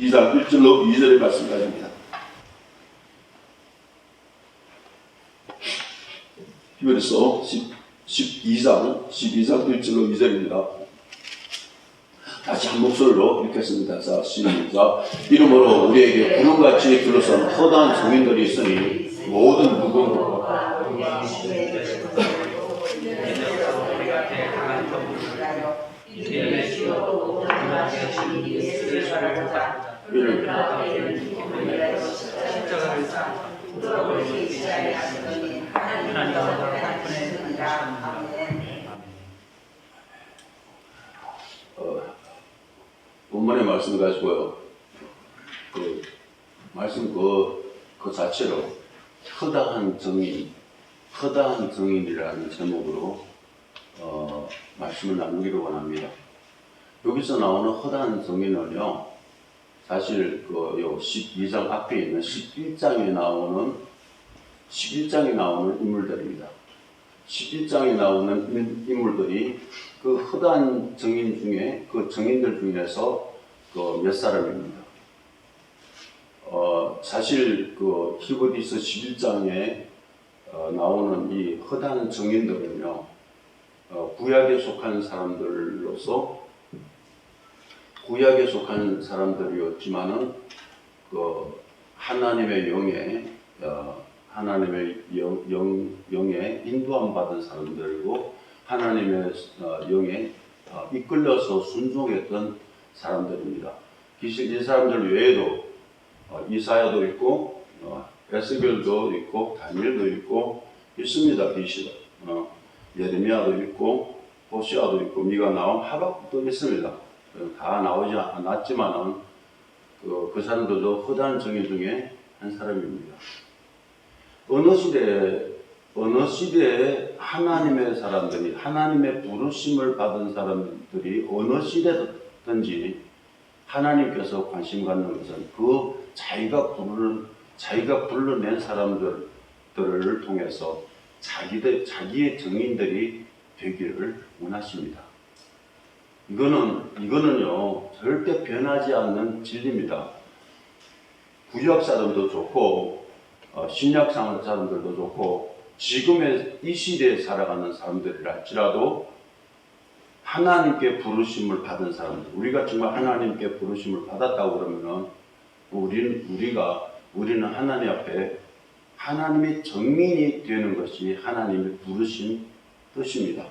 12장 1절로 2절의 말씀까지입니다. 히브리서 12장 1절로 2절입니다. 다시 한 목소리로 읽겠습니다. 자, 시작. 이러므로 우리에게 구름같이 둘러싼 허다한 성인들이 있으니 모든 무거움과 본문의 말씀 가지고요. 그 말씀 그 자체로 허다한 정인이라는 제목으로 말씀을 나누기로 원합니다. 여기서 나오는 허다한 정인은요, 사실 요 12장 앞에 있는 11장에 나오는 인물들입니다. 11장에 나오는 인물들이 그 허다한 정인 중에 그 정인들 중에서 그 몇 사람입니다. 사실 그 히브리서 11장에 나오는 이 허다한 정인들은요, 구약에 속한 사람들이었지만은 그 하나님의 영에 인도함 받은 사람들이고 하나님의 영에 이끌려서 순종했던 사람들입니다. 이 사람들 외에도 이사야도 있고 에스겔도 있고 다니엘도 있고 있습니다. 예레미야도 있고 호시아도 있고 미가 나온 하박국도 있습니다. 다 나오지 않았지만은 그 사람들도 허다한 정인 중에 한 사람입니다. 어느 시대에 하나님의 사람들이, 하나님의 부르심을 받은 사람들이 어느 시대든지 하나님께서 관심 갖는 것은 그 자기가 불러낸 사람들을 통해서 자기의 정인들이 되기를 원하십니다. 이거는요, 절대 변하지 않는 진리입니다. 구약 사람도 좋고, 신약 사람들도 좋고, 지금의 이 시대에 살아가는 사람들이라 할지라도 하나님께 부르심을 받은 사람들, 우리가 정말 하나님께 부르심을 받았다고 그러면은 우리는 하나님 앞에 하나님의 정민이 되는 것이 하나님의 부르신 뜻입니다.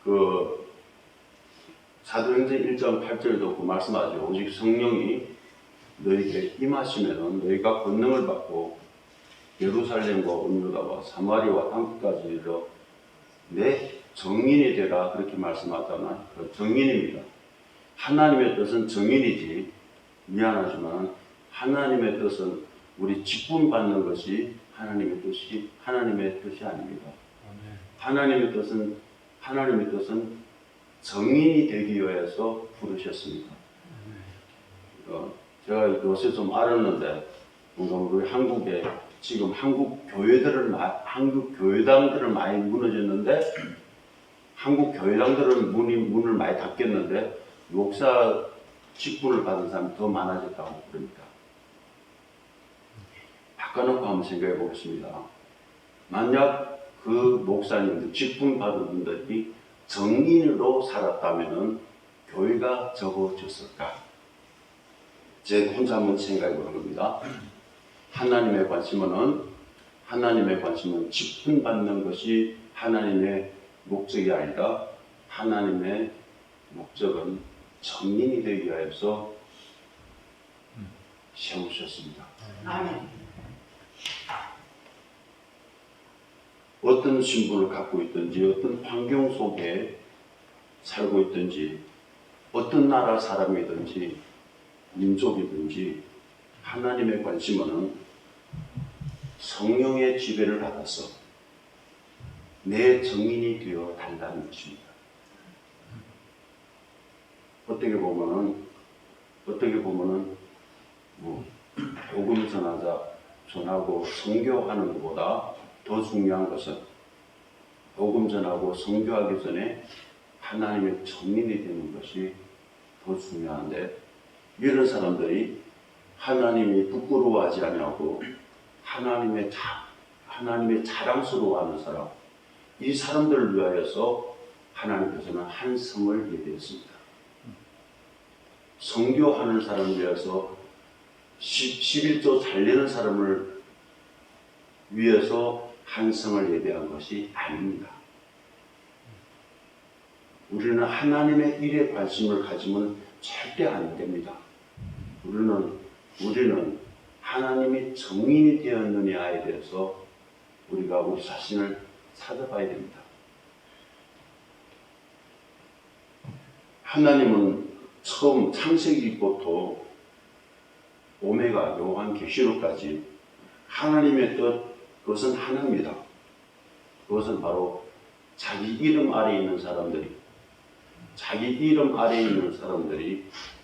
그 사도행전 1장 8절에도 그 말씀하죠. 오직 성령이 너에게 임하시면은 너희가 권능을 받고 예루살렘과 온유다와 사마리아와 땅끝까지 이르러 내 정인이 되라, 그렇게 말씀하잖아요. 그 정인입니다. 하나님의 뜻은 정인이지, 미안하지만 하나님의 뜻은 우리 직분 받는 것이 하나님의 뜻이 아닙니다. 하나님의 뜻은 정인이 되기 위해서 부르셨습니다. 제가 요새 좀 알았는데, 우리 한국에 지금 한국 교회당들은 많이 무너졌는데, 한국 교회당들은 문을 많이 닫겠는데, 목사 직분을 받은 사람이 더 많아졌다고 그럽니다. 바꿔놓고 한번 생각해 보겠습니다. 만약 그 목사님들, 직분 받은 분들이 정인으로 살았다면 교회가 적어졌을까? 제 혼자 한번 생각해 보는 겁니다. 하나님의 관심은 직분 받는 것이 하나님의 목적이 아니라 하나님의 목적은 정인이 되기 위해서 세우셨습니다. 아멘. 어떤 신분을 갖고 있든지, 어떤 환경 속에 살고 있든지, 어떤 나라 사람이든지, 민족이든지, 하나님의 관심은 성령의 지배를 받아서 내 정인이 되어 달라는 것입니다. 어떻게 보면은 복음 전하고 선교하는 것보다 더 중요한 것은 복음 전하고 선교하기 전에 하나님의 정인이 되는 것이 더 중요한데, 이런 사람들이 하나님이 부끄러워하지 아니하고 하나님의 자랑스러워하는 사람, 이 사람들을 위하여서 하나님께서는 한 성을 예비했습니다. 선교하는 사람을 위해서 11조 잘 내는 사람을 위해서 한 성을 예배한 것이 아닙니다. 우리는 하나님의 일에 관심을 가지면 절대 안 됩니다. 우리는 하나님이 정인이 되었느냐에 대해서 우리가 우리 자신을 찾아봐야 됩니다. 하나님은 처음 창세기부터 오메가 요한계시록까지 하나님의 뜻, 그것은 하나입니다. 그것은 바로 자기 이름 아래에 있는 사람들이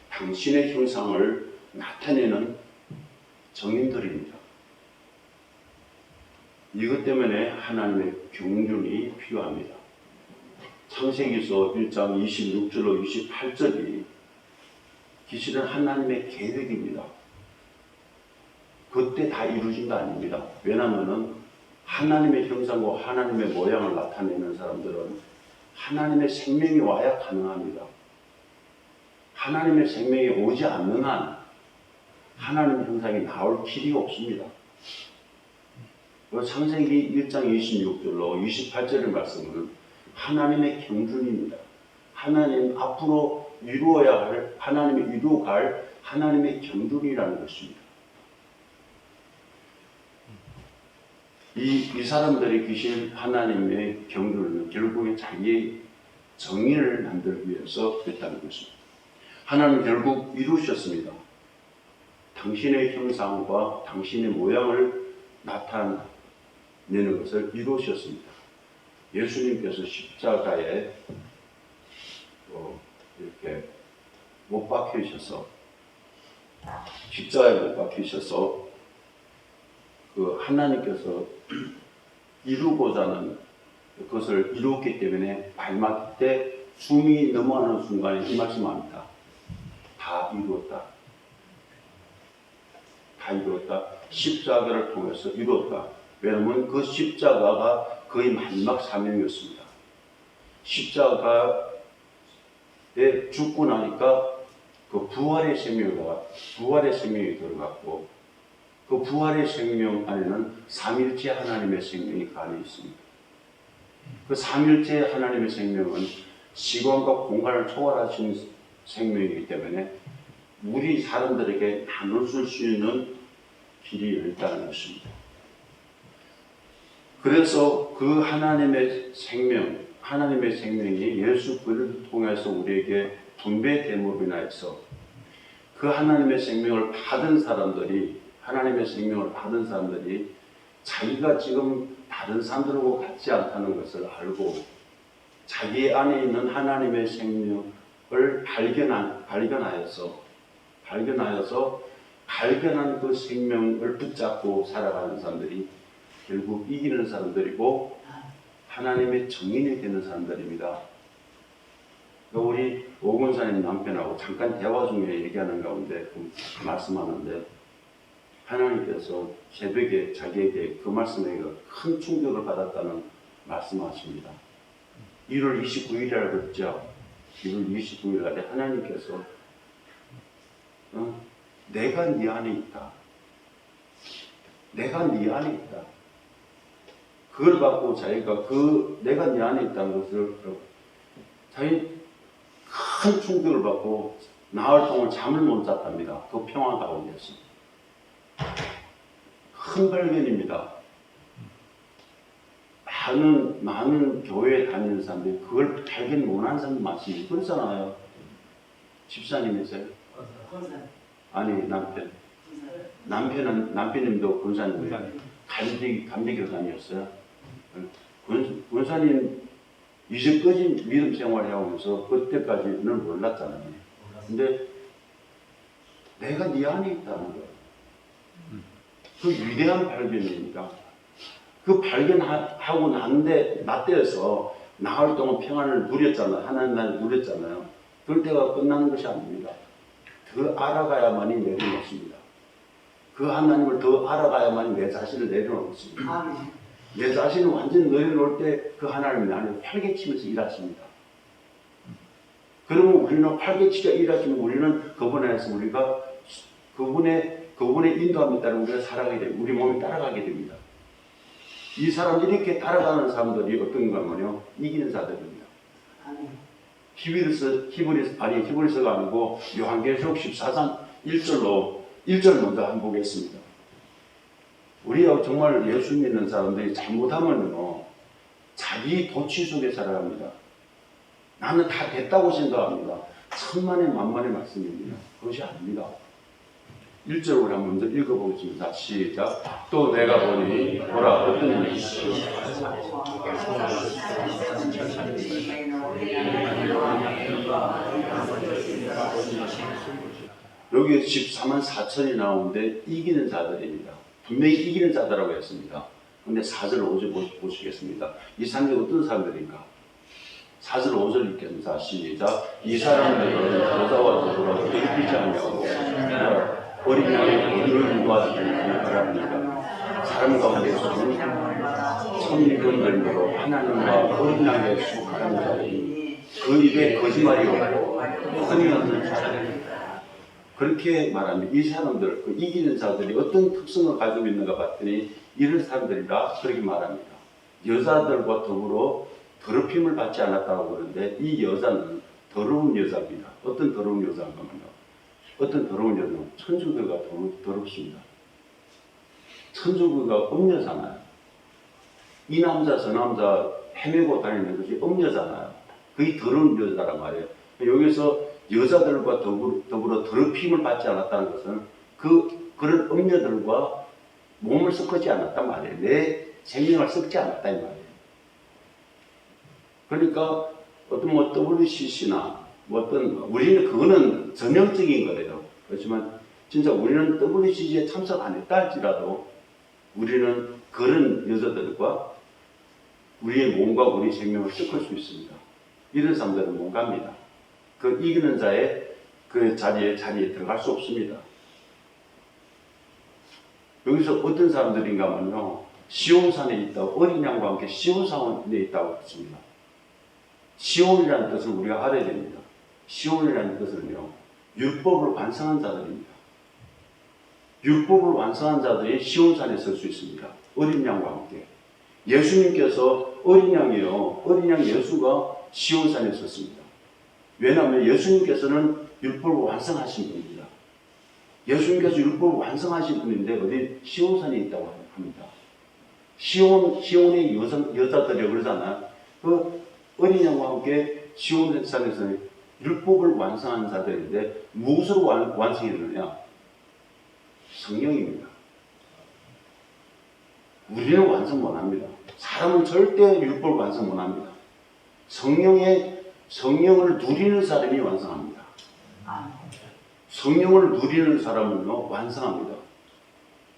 당신의 형상을 나타내는 정인들입니다. 이것 때문에 하나님의 경륜이 필요합니다. 창세기서 1장 26절로 28절이 기실은 하나님의 계획입니다. 그때 다 이루어진 거 아닙니다. 왜냐하면 하나님의 형상과 하나님의 모양을 나타내는 사람들은 하나님의 생명이 와야 가능합니다. 하나님의 생명이 오지 않는 한 하나님의 형상이 나올 길이 없습니다. 창세기 1장 26절로 28절의 말씀은 하나님의 경륜입니다. 하나님 앞으로 이루어야 할, 하나님이 이루어갈 하나님의 경륜이라는 것입니다. 이 사람들이 계신 하나님의 경륜은 결국에 자기의 정의를 만들기 위해서 했다는 것입니다. 하나님은 결국 이루셨습니다. 당신의 형상과 당신의 모양을 나타내는 것을 이루셨습니다. 예수님께서 십자가에 이렇게 못 박히셔서 그 하나님께서 이루고자 하는 그것을 이루었기 때문에 마지막 때 숨이 넘어가는 순간에 이 말씀합니다. 다 이루었다. 십자가를 통해서 이루었다. 왜냐하면 그 십자가가 그의 마지막 사명이었습니다. 십자가에 죽고 나니까 그 부활의 생명이 들어갔고 그 부활의 생명 안에는 삼일체 하나님의 생명이 가득 있습니다. 그 삼일체 하나님의 생명은 시간과 공간을 초월하신 생명이기 때문에 우리 사람들에게 나눌 수 있는 길이 열렸다는 것입니다. 그래서 그 하나님의 생명이 예수 그리스도를 통해서 우리에게 분배됨으로 인하여서 그 하나님의 생명을 받은 사람들이 자기가 지금 다른 사람들하고 같지 않다는 것을 알고 자기 안에 있는 하나님의 생명을 발견하여서 발견한 그 생명을 붙잡고 살아가는 사람들이 결국 이기는 사람들이고 하나님의 정인이 되는 사람들입니다. 우리 오건사님 남편하고 잠깐 대화 중에 얘기하는 가운데 말씀하는데 하나님께서 새벽에 자기에게 그 말씀에 큰 충격을 받았다는 말씀하십니다. 1월 29일이라고 그랬죠. 1월 29일 날에 하나님께서 내가 네 안에 있다. 그걸 갖고 자기가 내가 네 안에 있다는 것을 자기 큰 충격을 받고 나흘 동안 잠을 못 잤답니다. 그 평화 가운데서. 큰 발견입니다. 많은 교회에 다니는 사람들이 그걸 발견 못하는 사람들 많습니다. 그렇잖아요. 집사님이세요? 아니, 남편님도 권사님이에요. 감리교단이었어요. 권사님 이제까지 믿음 생활을 해오면서 그때까지는 몰랐잖아요. 근데 내가 네 안에 있다는 거예요. 그 위대한 발견입니다. 그 발견하고 나 때에서 나흘 동안 평안을 누렸잖아요. 하나님 나라를 누렸잖아요. 그럴 때가 끝나는 것이 아닙니다. 더 알아가야만이 내려놓습니다. 그 하나님을 더 알아가야만이 내 자신을 내려놓습니다. 내 자신을 완전히 내려놓을 때 그 하나님이 나를 활개치면서 일하십니다. 그러면 우리는 활개치가 일하시면 우리는 그분 안에서 우리가 그분의 인도함에 따라 우리가 살아가게 됩니다. 우리 몸이 따라가게 됩니다. 이 사람들이 이렇게 따라가는 사람들이 어떤 거냐면요, 이기는 자들입니다. 히브리서가 아니고 요한계시록 14장 1절 먼저 한번 보겠습니다. 우리가 정말 예수 믿는 사람들이 잘못하면요, 자기 도취 속에 살아갑니다. 나는 다 됐다고 생각합니다. 천만의 만만의 말씀입니다. 그것이 아닙니다. 1절을 한번 먼저 읽어보겠습니다. 시작. 또 내가 보니 보라 어떤 일이 여기 14만 4천이 나오는데 이기는 자들입니다. 분명히 이기는 자들이라고 했습니다. 그런데 4절 5절 보시겠습니다. 이 사람들이 어떤 사람들인가? 4절 5절 읽겠습니다. 시작. 이 사람들은 여자와 더불어 괴롭히지 않냐고 어린 양의 어디를 도와주기를 바랍니다. 사람 가운데서는 천리건들로 하나님과 어린 양의 수하는 자들이 그 입에 거짓말이 없고 흔히 없는 자들입니다. 그렇게 말합니다. 이 사람들, 그 이기는 자들이 어떤 특성을 가지고 있는가 봤더니 이런 사람들이라 그렇게 말합니다. 여자들과 더불어 더럽힘을 받지 않았다고 그러는데 이 여자는 더러운 여자입니다. 어떤 더러운 여자인가면요. 어떤 더러운 여자는 천주교가 더럽습니다. 천주교가 음녀잖아요. 이 남자 저 남자 헤매고 다니는 것이 음녀잖아요. 그게 더러운 여자란 말이에요. 여기서 여자들과 더불어 더럽힘을 받지 않았다는 것은 그런 음녀들과 몸을 섞지 않았단 말이에요. 내 생명을 섞지 않았다 이 말이에요. 그러니까 어떤 WCC나 우리는 그거는 전형적인 거래요. 그렇지만 진짜 우리는 WCC에 참석 안 했다 할지라도 우리는 그런 여자들과 우리의 몸과 우리 생명을 섞을 수 있습니다. 이런 사람들은 못 갑니다. 그 이기는 자의 그 자리에 들어갈 수 없습니다. 여기서 어떤 사람들인가 하면요, 시온산에 있다고, 어린 양과 함께 시온산에 있다고 했습니다. 시온이라는 뜻을 우리가 알아야 됩니다. 시온이라는 뜻은요, 율법을 완성한 자들입니다. 율법을 완성한 자들이 시온산에 설 수 있습니다. 어린 양과 함께. 예수님께서 어린 양이요, 어린 양 예수가 시온산에 섰습니다. 왜냐하면 예수님께서는 율법을 완성하신 분입니다. 예수님께서 율법을 완성하신 분인데 어디 시온산에 있다고 합니다. 시온의 여자들이 그러잖아요. 그 어린 양과 함께 시온산에서는 율법을 완성하는 자들인데 무엇으로 완성했느냐? 성령입니다. 우리는 완성 못합니다. 사람은 절대 율법을 완성 못합니다. 성령을 누리는 사람이 완성합니다. 성령을 누리는 사람은요, 완성합니다.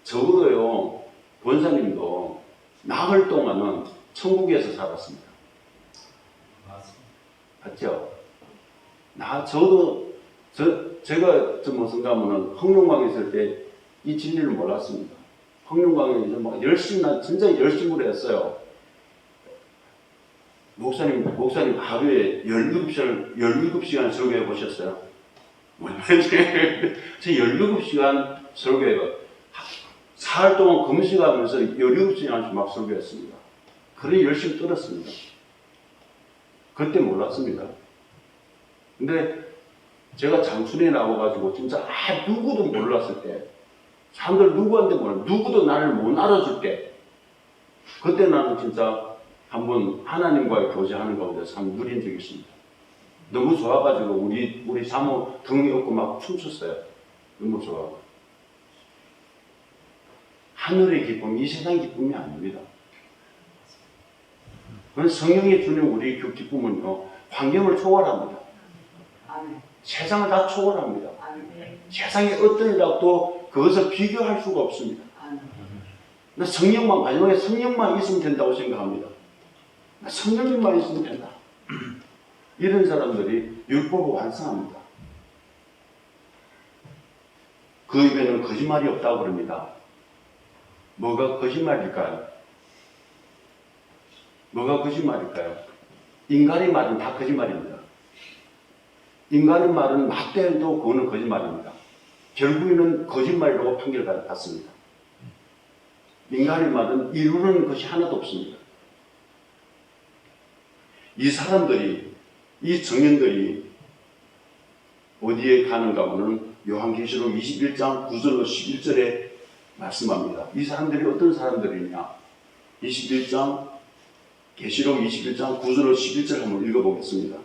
적어도요, 권사님도 나흘 동안은 천국에서 살았습니다. 맞죠? 제가 무슨 가면은 성령광에 있을 때 이 진리를 몰랐습니다. 성령광에서 막 진짜 열심으로 했어요. 목사님 하루에 17시간 설교해 보셨어요? 저 17시간 설교해요. 사흘 동안 금식하면서 17시간씩 막 설교했습니다. 그래 열심히 들었습니다. 그때 몰랐습니다. 근데 제가 장춘에 나와가지고 진짜 누구도 몰랐을 때, 사람들 누구한테 몰라, 누구도 나를 못 알아줄 때, 그때 나는 진짜 한번 하나님과의 교제하는 가운데서 한번 누린 적이 있습니다. 너무 좋아가지고 우리 사모 등이 없고 막 춤췄어요. 너무 좋아하고. 하늘의 기쁨, 이 세상 기쁨이 아닙니다. 성령이 주는 우리 그 기쁨은요, 환경을 초월합니다. 세상을 다 초월합니다. 세상에 어떤 일하고도 그것을 비교할 수가 없습니다. 마지막에 성령만 있으면 된다고 생각합니다. 성령님만 있으면 된다. 이런 사람들이 율법을 완성합니다. 그 입에는 거짓말이 없다고 그럽니다. 뭐가 거짓말일까요? 뭐가 거짓말일까요? 인간의 말은 다 거짓말입니다. 인간의 말은 맞대도 그거는 거짓말입니다. 결국에는 거짓말이라고 판결받습니다. 인간의 말은 이루는 것이 하나도 없습니다. 이 사람들이, 이 정인들이 어디에 가는가 하면 요한계시록 21장 9절로 11절에 말씀합니다. 이 사람들이 어떤 사람들이냐? 21장, 계시록 21장 9절로 11절 한번 읽어보겠습니다.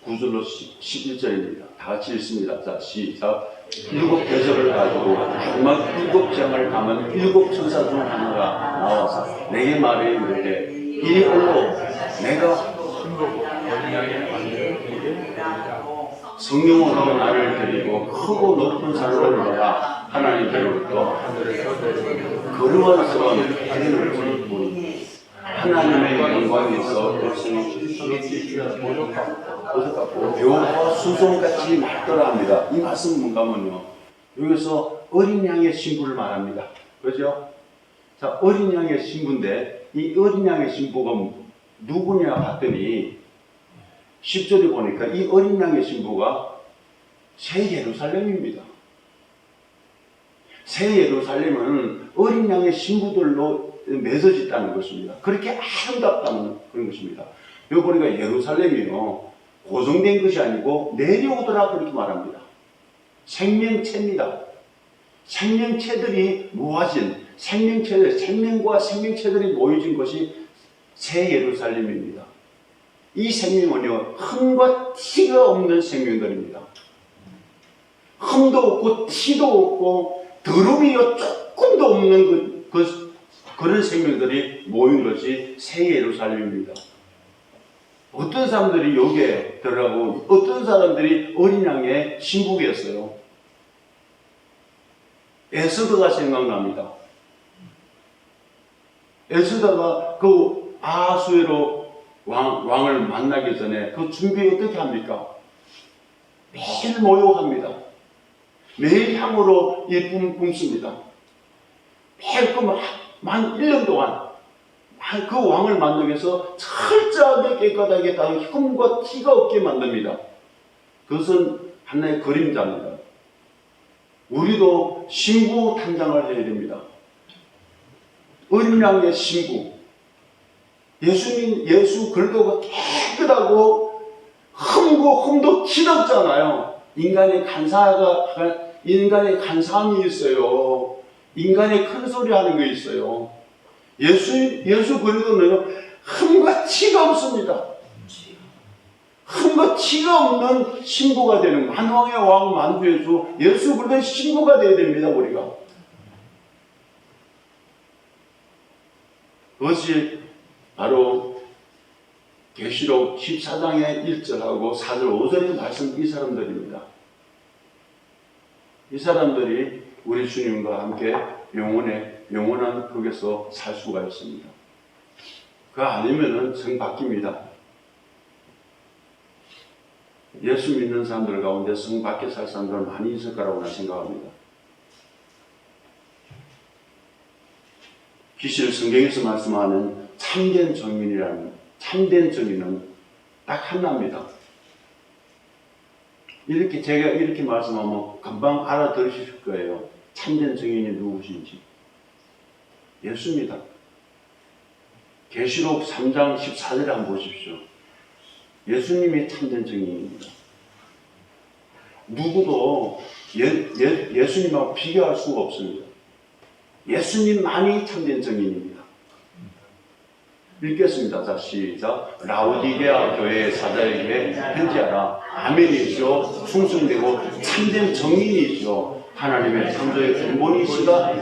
9절로 11절입니다. 다 같이 읽습니다. 자, 시작. 7배설을 가지고 마지막 7장을 감은 7천사 중 하나가 나와서 내게 말해 이르되 이리 올라 내가 성령으로 나를 데리고 크고 높은 산으로 올라가 하나님께로부터 거룩한 해를 보니 하나님의 영광이 있어 묘와 수송같이 맑더라 합니다. 이 말씀은 뭔가 하면요, 여기서 어린 양의 신부를 말합니다. 그렇죠? 자, 어린 양의 신부인데 이 어린 양의 신부가 누구냐 봤더니 10절에 보니까 이 어린 양의 신부가 새 예루살렘입니다. 새 예루살렘은 어린 양의 신부들로 맺어졌다는 것입니다. 그렇게 아름답다는 그런 것입니다. 여기 보니까 예루살렘이요, 고정된 것이 아니고 내려오더라 그렇게 말합니다. 생명체입니다. 생명체들이 모아진, 생명과 생명체들이 모여진 것이 새 예루살렘입니다. 이 생명은요, 흠과 티가 없는 생명들입니다. 흠도 없고 티도 없고 더러움이요 조금도 없는 그런 생명들이 모인 것이 새 예루살렘입니다. 어떤 사람들이 여기에 들어가고 어떤 사람들이 어린 양의 신부였어요. 에스더가 생각납니다. 에스더가 그 아하수에로 왕을 만나기 전에 그 준비 어떻게 합니까? 매일 모욕합니다. 매일 향으로 예쁨 뿜습니다. 매일 만 1년 동안 그 왕을 만나기 위해서 철저하게 깨끗하게 흠과 티가 없게 만듭니다. 그것은 하나의 그림자입니다. 우리도 신부 탄장을 해야 됩니다. 어린 양의 신부. 예수 그리스도가 깨끗하고 흠도 티도 없잖아요. 인간의 간사함이 있어요. 인간의 큰 소리 하는 게 있어요. 예수 그리스도는 흠과 티가 없습니다. 흠과 티가 없는 신부가 되는, 만왕의 왕 만주의 주 예수 그리스도의 신부가 되어야 됩니다. 우리가 그것이 바로 계시록 14장의 1절하고 4절 5절의 말씀, 이 사람들입니다. 이 사람들이 우리 주님과 함께 영원한 거기서 살 수가 있습니다. 그거 아니면은 성 바뀝니다. 예수 믿는 사람들 가운데 성 밖에 살 사람들은 많이 있을 거라고 나 생각합니다. 기실 성경에서 말씀하는 참된 참된 정의는 딱 하나입니다. 제가 이렇게 말씀하면 금방 알아들으실 거예요. 참된 정의인이 누구신지. 예수입니다. 계시록 3장 14절에 한번 보십시오. 예수님이 참된 정의인입니다. 누구도 예수님하고 비교할 수가 없습니다. 예수님만이 참된 정의인입니다. 읽겠습니다. 자, 시작. 라오디게아 교회의 사자에게 편지하라. 아멘이시오. 충성되고 참된 정의인이시오. 하나님의 창조의 근본이시다.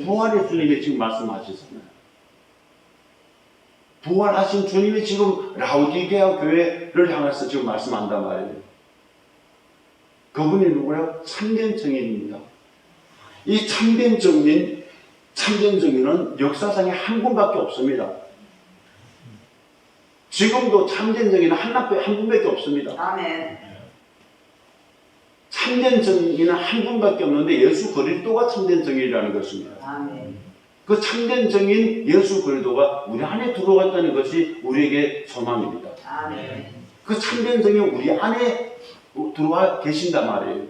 부활의 주님이 지금 말씀하셨잖아요. 부활하신 주님이 지금 라오디게아 교회를 향해서 지금 말씀한단 말이에요. 그분이 누구야? 참된 정의인입니다. 이 참된 정의는 역사상에 한 분밖에 없습니다. 지금도 참된 정의는 한 분밖에 없습니다. 아멘. 참된 정의는 한 분밖에 없는데 예수 그리스도가 참된 정의라는 것입니다. 아멘. 그 참된 정의인 예수 그리스도가 우리 안에 들어갔다는 것이 우리에게 소망입니다. 아멘. 그 참된 정의 우리 안에 들어와 계신단 말이에요.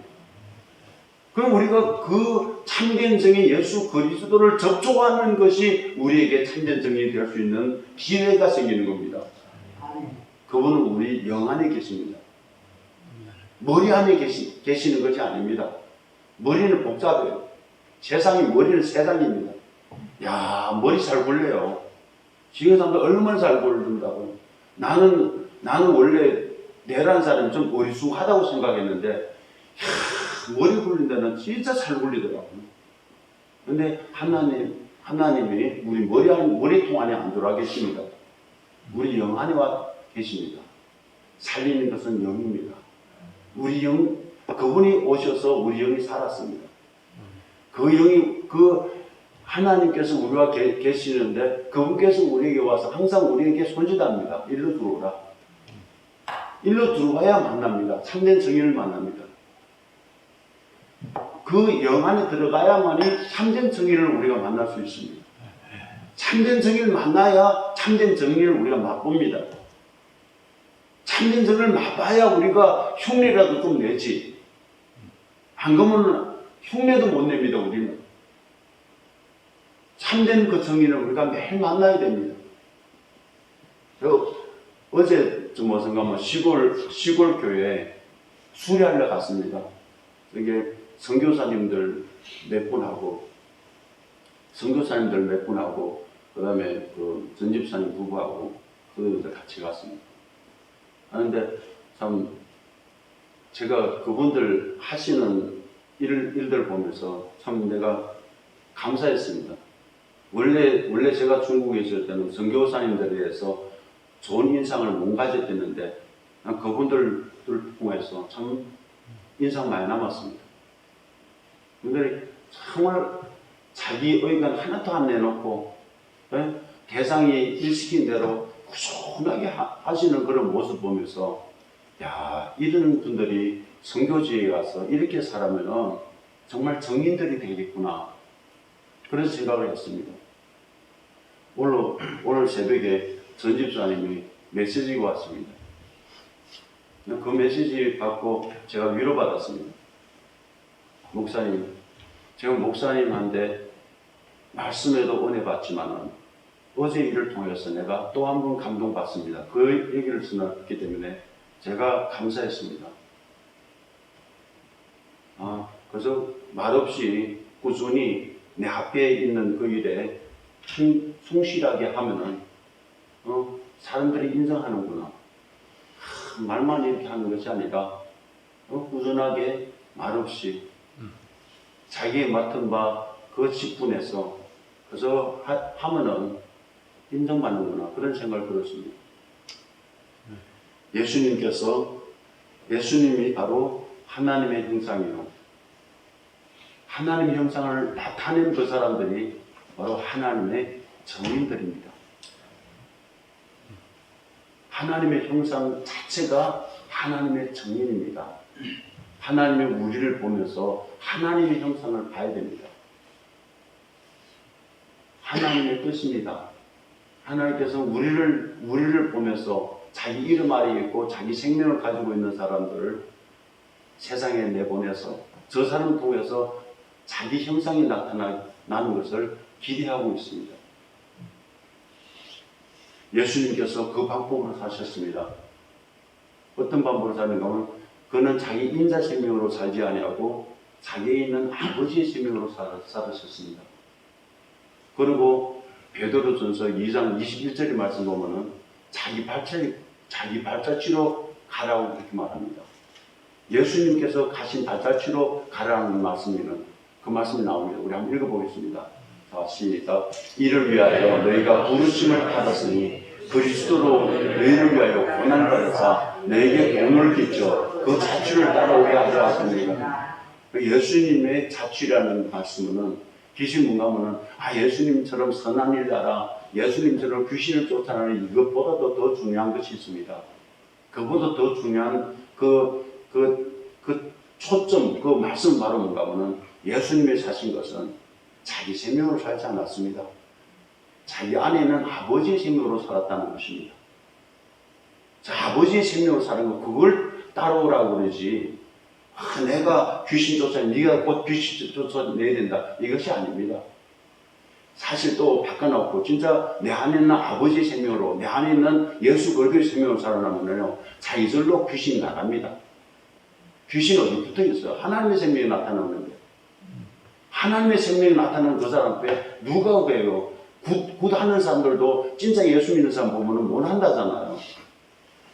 그럼 우리가 그 참된 정의 예수 그리스도를 접촉하는 것이 우리에게 참된 정의이 될 수 있는 기회가 생기는 겁니다. 아멘. 그분은 우리 영 안에 계십니다. 머리 안에 계시는 것이 아닙니다. 머리는 복잡해요. 머리는 세상입니다. 야, 머리 잘 굴려요. 지금 사람들 얼마나 잘 굴린다고. 나는 원래 내란 사람이 좀 어리숙하다고 생각했는데, 야, 머리 굴린다는 진짜 잘 굴리더라고요. 근데 하나님이 우리 머리통 안에 안 들어와 계십니다. 우리 영 안에 와 계십니다. 살리는 것은 영입니다. 우리 영, 그분이 오셔서 우리 영이 살았습니다. 그 영이, 하나님께서 우리와 계시는데 그분께서 우리에게 와서 항상 우리에게 손짓합니다. 일로 들어오라. 일로 들어와야 만납니다. 참된 정의를 만납니다. 그 영 안에 들어가야만이 참된 정의를 우리가 만날 수 있습니다. 참된 정의를 만나야 참된 정의를 우리가 맛봅니다. 참된 정의를 맛봐야 우리가 흉내라도 좀 내지. 안 그러면 흉내도 못 냅니다, 우리는. 참된 그 정의를 우리가 매일 만나야 됩니다. 어제 무슨 가면 시골 교회에 수리하러 갔습니다. 이게 선교사님들 몇 분하고, 그 다음에 그 전집사님 부부하고, 그들 같이 갔습니다. 하는데, 참, 제가 그분들 하시는 일들 보면서 참 내가 감사했습니다. 원래 제가 중국에 있을 때는 선교사님들에 대해서 좋은 인상을 못 가졌었는데, 그분들 통해서 참 인상 많이 남았습니다. 근데 정말 자기 의견 하나도 안 내놓고, 대상이 일시킨 대로 꾸준하게 하시는 그런 모습 보면서, 야, 이런 분들이 선교지에 가서 이렇게 살아면은 정말 정인들이 되겠구나. 그런 생각을 했습니다. 오늘 새벽에 전집사님이 메시지가 왔습니다. 그 메시지 받고 제가 위로받았습니다. 목사님, 제가 목사님한테 말씀에도 은혜 받지만은 어제 일을 통해서 내가 또 한 번 감동받습니다. 그 얘기를 전했기 때문에 제가 감사했습니다. 그래서 말없이 꾸준히 내 앞에 있는 그 일에 충실하게 하면은, 사람들이 인정하는구나. 말만 이렇게 하는 것이 아니라, 꾸준하게 말없이 자기의 맡은 바 그 직분에서 그래서 하면은 인정받는구나. 그런 생각을 들었습니다. 예수님이 바로 하나님의 형상이요. 하나님의 형상을 나타낸 그 사람들이 바로 하나님의 정인들입니다. 하나님의 형상 자체가 하나님의 정인입니다. 하나님의 우리를 보면서 하나님의 형상을 봐야 됩니다. 하나님의 뜻입니다. 하나님께서 우리를 보면서 자기 이름 아래 있고 자기 생명을 가지고 있는 사람들을 세상에 내보내서 저 사람 통해서 자기 형상이 나타나는 것을 기대하고 있습니다. 예수님께서 그 방법으로 사셨습니다. 어떤 방법으로 사는가 하면 그는 자기 인자 생명으로 살지 아니하고 자기에 있는 아버지의 생명으로 살으셨습니다. 그리고 베드로전서 2장 21절의 말씀 보면은 자기 발자취로 가라고 그렇게 말합니다. 예수님께서 가신 발자취로 가라는 말씀에는 그 말씀이 나옵니다. 우리 한번 읽어보겠습니다. 자, 시작. 이를 위하여 너희가 부르심을 받았으니 그리스도로 너희를 위하여 고난을 받으사 너에게 돈을 끼쳐 그 자취를 따라오게 하려 하십니다. 예수님의 자취라는 말씀은 귀신 문가면은 예수님처럼 선한 일 하라, 예수님처럼 귀신을 쫓아내는 이것보다도 더 중요한 것이 있습니다. 그보다 더 중요한 그 초점, 그 말씀 바로 뭔가 하면은 예수님이 사신 것은 자기 생명으로 살지 않았습니다. 자기 안에는 아버지의 생명으로 살았다는 것입니다. 자, 아버지의 생명으로 사는 거, 그걸 따라오라고 그러지. 내가 귀신 쫓아, 네가 곧 귀신 쫓아내야 된다. 이것이 아닙니다. 사실 또 바꿔놓고 진짜 내 안에 있는 아버지의 생명으로, 내 안에 있는 예수 그리스도의 생명으로 살아나면요, 자기절로 귀신이 나갑니다. 귀신 어디 붙어 있어요? 하나님의 생명이 나타나는데. 하나님의 생명이 나타나는 그 사람 앞에 누가 그래요? 굿 하는 사람들도 진짜 예수 믿는 사람 보면은 못 한다잖아요.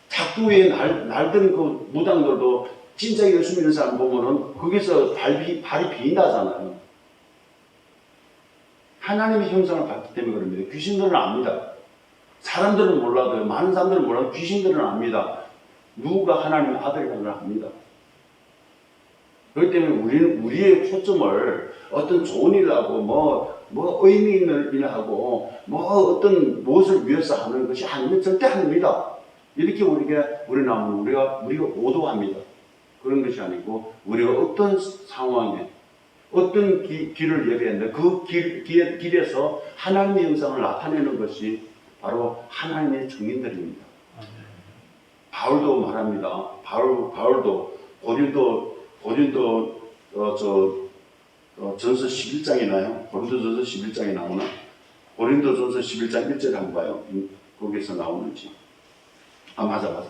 작두에 날든 그 무당들도 진짜 예수 믿는 사람 보면은 거기서 발이 비인다잖아요. 하나님의 형상을 봤기 때문에 그럽니다. 귀신들은 압니다. 사람들은 몰라도요. 많은 사람들은 몰라도 귀신들은 압니다. 누가 하나님의 아들이라는 걸 압니다. 그렇기 때문에 우리는 우리의 초점을 어떤 좋은 일을 하고 뭐 의미 있는 일을 하고 뭐 어떤 무엇을 위해서 하는 것이 아니면 절대 아닙니다. 이렇게 우리는 하면 우리가 오도합니다. 그런 것이 아니고 우리가 어떤 상황에 어떤 길을 예배했는데 그 길에서 하나님의 형상을 나타내는 것이 바로 하나님의 증인들입니다. 바울도 말합니다. 바울도 고린도 전서 11장이나요? 고린도전서 11장에 나오나? 고린도전서 11장 1절 한번 봐요. 거기서 나오는지. 맞아.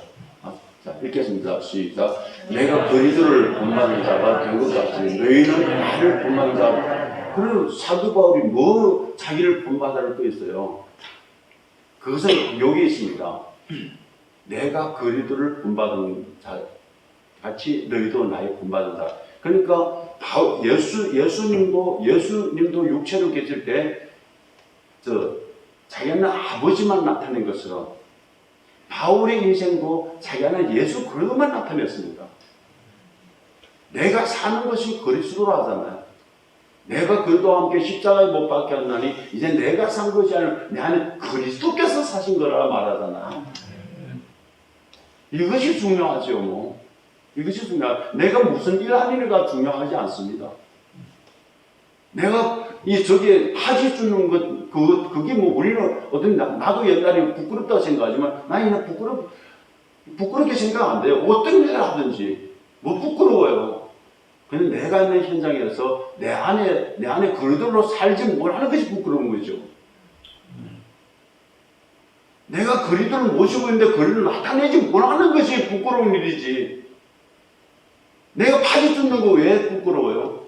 자, 읽겠습니다. 시작. 내가 그리스도를 본받는 자가 된 것 같으니 너희는 나를 본받는 자. 그리고 사도 바울이 뭐 자기를 본받아를 또 있어요. 그것은 여기 있습니다. 내가 그리스도를 본받은 자 같이 너희도 나의 본받은 자. 그러니까 예수님도 육체로 계실 때 자기는 아버지만 나타낸 것처럼 바울의 인생도 자기는 예수 그리스도만 나타냈습니다. 내가 사는 것이 그리스도로 하잖아요. 내가 그리스도와 함께 십자가에 못 박혔나니 이제 내가 산 것이 아니라 내 안에 그리스도께서 사신 거라 말하잖아요. 이것이 중요하죠. 뭐. 이것이 중요하죠. 내가 무슨 일을 하느냐가 중요하지 않습니다. 내가 저게 파지 주는 것, 그게 뭐 우리는 나도 옛날에 부끄럽다고 생각하지만 나는 부끄럽게 생각 안 돼요. 어떤 일을 하든지 뭐 부끄러워요. 근데 내가 있는 현장에서 내 안에 그리스도로 살지 못하는 것이 부끄러운 거죠. 내가 그리스도를 모시고 있는데 그리스도를 나타내지 못하는 것이 부끄러운 일이지. 내가 파지 뜯는 거 왜 부끄러워요?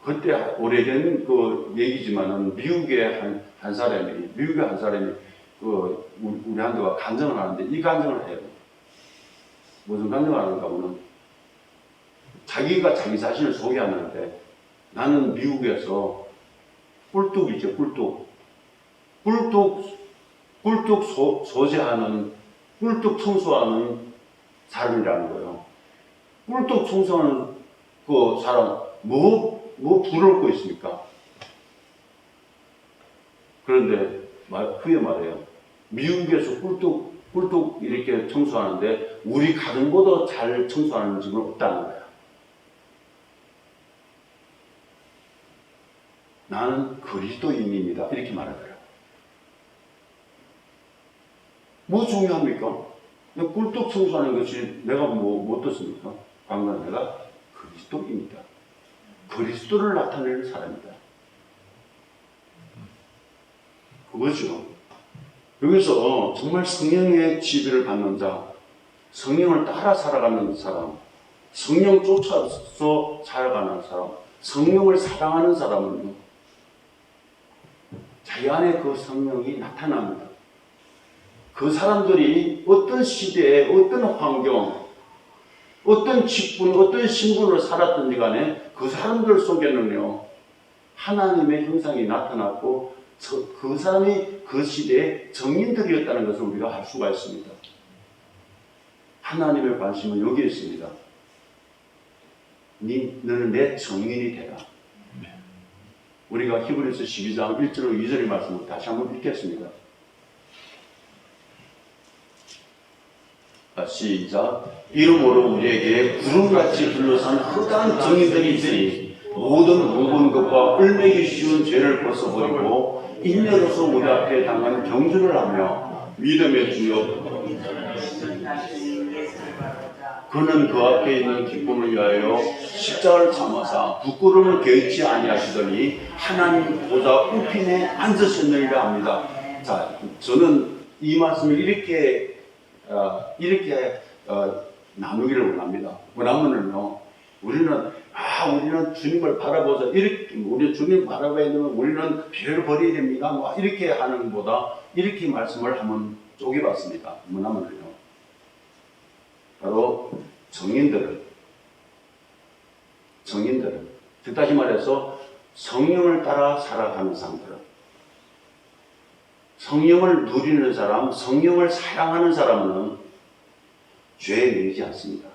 그때 오래된 그 얘기지만은 미국의 한 사람이 우리한테가 간증을 하는데 이 간증을 해요. 무슨 간증을 하는가 하면은 자기가 자기 자신을 소개하는데 나는 미국에서 꿀뚝이죠, 꿀뚝 소재하는, 꿀뚝 청소하는 사람이라는 거예요. 꿀뚝 청소하는 그 사람, 뭐 부러울 거 있습니까? 그런데 후에 말해요. 미국에서 꿀뚝 이렇게 청소하는데 우리 가정보다 잘 청소하는 집은 없다는 거야. 나는 그리스도인입니다. 이렇게 말하더라고요. 뭐 중요합니까? 꿀뚝 청소하는 것이 내가 뭐 어떻습니까? 방금 내가 그리스도입니다. 그리스도를 나타내는 사람이다. 그거죠. 여기서 정말 성령의 지배를 받는 자, 성령을 따라 살아가는 사람, 성령 쫓아서 살아가는 사람, 성령을 사랑하는 사람은 자기 안에 그 성령이 나타납니다. 그 사람들이 어떤 시대에, 어떤 환경, 어떤 직분, 어떤 신분으로 살았든지 간에 그 사람들 속에는요, 하나님의 형상이 나타났고 그 사람이 그 시대의 정인들이었다는 것을 우리가 알 수가 있습니다. 하나님의 관심은 여기에 있습니다. 너는 내 정인이 되라. 우리가 히브리서 12장 1절 2절의 말씀을 다시 한번 읽겠습니다. 시작. 이러므로 우리에게 구름같이 둘러싼 흑한 정인들이 있으니 모든 무거운 것과 뿔매기 쉬운 죄를 벗어버리고 인내로서 우리 앞에 당한 경주를 하며 믿음의 주여 그는 그 앞에 있는 기쁨을 위하여 십자가를 참아사 부끄러움을 개의치 아니하시더니 하나님 보좌 우편에 앉으셨느니라 합니다. 자, 저는 이 말씀을 이렇게 나누기를 원합니다. 원하면은요, 우리는 주님을 바라보자. 이렇게 우리 주님 바라봐야 되면 우리는 죄를 버려야 됩니다. 뭐 이렇게 하는 것보다 이렇게 말씀을 한번 쪼개봤습니다. 뭐냐면요, 바로 정인들은 즉 다시 말해서 성령을 따라 살아가는 사람들은, 성령을 누리는 사람, 성령을 사랑하는 사람은 죄에 매이지 않습니다.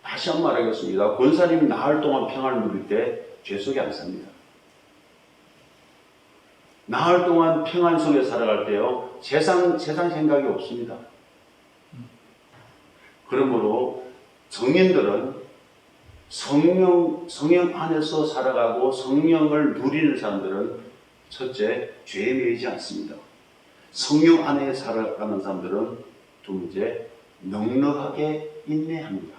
다시 한번 말하겠습니다. 권사님이 나흘 동안 평안을 누릴 때 죄 속에 안 삽니다. 나흘 동안 평안 속에 살아갈 때요, 세상 생각이 없습니다. 그러므로 정인들은 성령 안에서 살아가고 성령을 누리는 사람들은 첫째, 죄에 매이지 않습니다. 성령 안에 살아가는 사람들은 두 번째, 넉넉하게 인내합니다.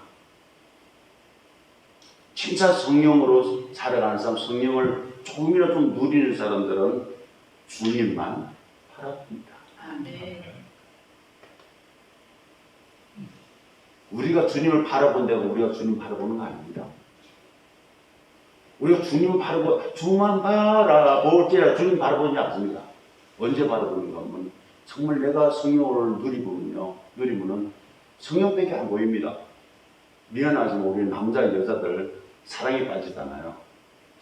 진짜 성령으로 살아가는 사람, 성령을 조금이라도 좀 누리는 사람들은 주님만 바라봅니다. 아멘. 우리가 주님을 바라본다고 우리가 주님 바라보는 거 아닙니다. 우리가 주님을 바라보, 주만 바라볼 때라 주님 바라보지 않습니다. 언제 바라보는가 하면 정말 내가 성령을 누리면은 성령밖에 안 보입니다. 미안하지만 우리 남자 여자들 사랑에 빠지잖아요.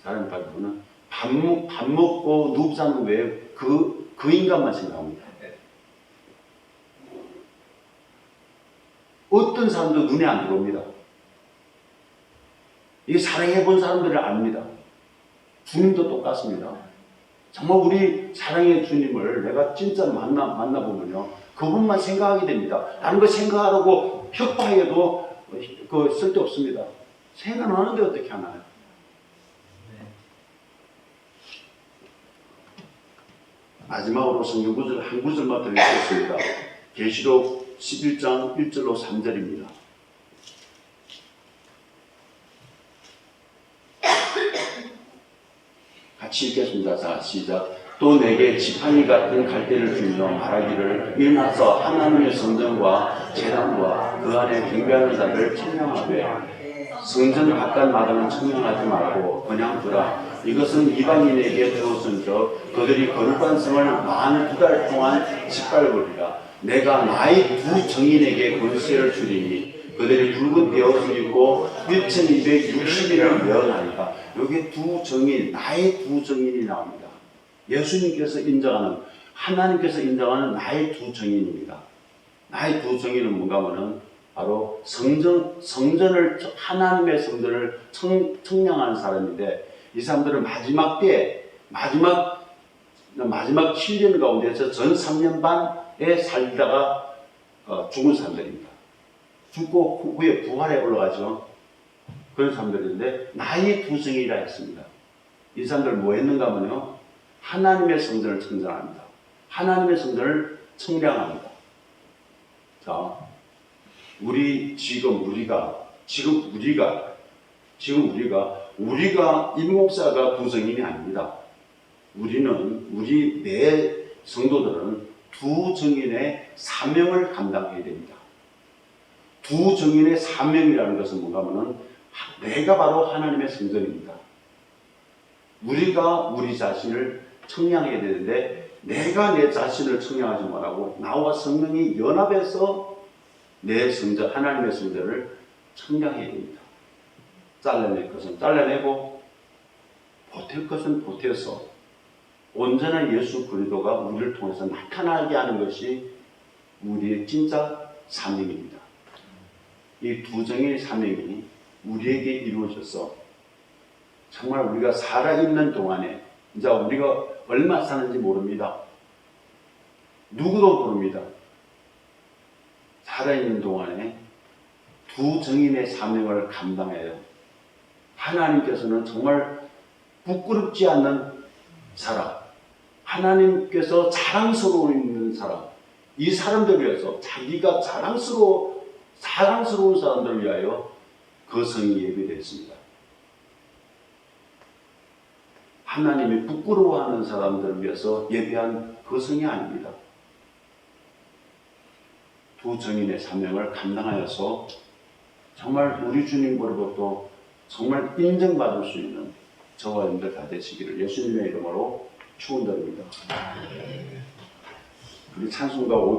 사랑에 빠지면은 밥 먹고 누구 사는 왜 그 인간만 생각합니다. 어떤 사람도 눈에 안 들어옵니다. 이게 사랑해 본 사람들을 압니다. 주님도 똑같습니다. 정말 우리 사랑의 주님을 내가 진짜 만나보면요, 그분만 생각하게 됩니다. 다른 거 생각하라고 협박해도 쓸데없습니다. 생각하는데 어떻게 하나요? 마지막으로 성경 구절 한 구절만 더 읽겠습니다. 계시록 11장 1절로 3절입니다. 같이 읽겠습니다. 자, 시작. 또 내게 지팡이 같은 갈대를 주며 말하기를 일어나서 하나님의 성전과 제단과 그 안에 경배하는 자를 청량하되 성전 바깥 마당은 청량하지 말고 그냥 두라. 이것은 이방인에게 되었은즉 그들이 거룩한 성을 만 2달 동안 짓밟으리라. 내가 나의 두 정인에게 권세를 주리니 그들이 붉은 베옷을 입고 1260일을 면하니까. 여기 두 정인, 나의 두 정인이 나옵니다. 예수님께서 인정하는, 하나님께서 인정하는 나의 두 정인입니다. 나의 두 정인은 뭔가 하면은 바로 성전을, 하나님의 성전을 청량한 사람인데, 이 사람들은 마지막 때, 마지막 7년 가운데서 전 3년 반에 살다가 죽은 사람들입니다. 죽고 후에 부활에 올라가죠. 그런 사람들인데, 나의 두 정인이라 했습니다. 이 사람들 뭐 했는가 하면요, 하나님의 성전을 청정합니다. 하나님의 성전을 청량합니다. 자, 지금 우리가 임 목사가 두 정인이 아닙니다. 우리 매 성도들은 두 정인의 사명을 감당해야 됩니다. 두 정인의 사명이라는 것은 뭔가 하면은 내가 바로 하나님의 성전입니다. 우리가 우리 자신을 청량해야 되는데, 내가 내 자신을 청량하지 못하고 나와 성령이 연합해서 내 성전, 하나님의 성전을 청량해야 됩니다. 잘라낼 것은 잘라내고 보탤 것은 보태서 온전한 예수 그리스도가 우리를 통해서 나타나게 하는 것이 우리의 진짜 사명입니다. 이 두 정의 사명이 우리에게 이루어져서 정말 우리가 살아있는 동안에, 이제 우리가 얼마 사는지 모릅니다. 누구도 모릅니다. 살아있는 동안에 두 증인의 사명을 감당해요. 하나님께서는 정말 부끄럽지 않는 사람, 하나님께서 자랑스러워 있는 사람, 이 사람들 위해서 자기가 자랑스러운 사람들을 위하여 그 성이 예비되었습니다. 하나님이 부끄러워하는 사람들을 위해서 예비한 그 성이 아닙니다. 두 증인의 사명을 감당하여서 정말 우리 주님으로부터 정말 인정받을 수 있는 저와 여러분들 다 되시기를 예수님의 이름으로 축원드립니다. 우리 찬송가 5대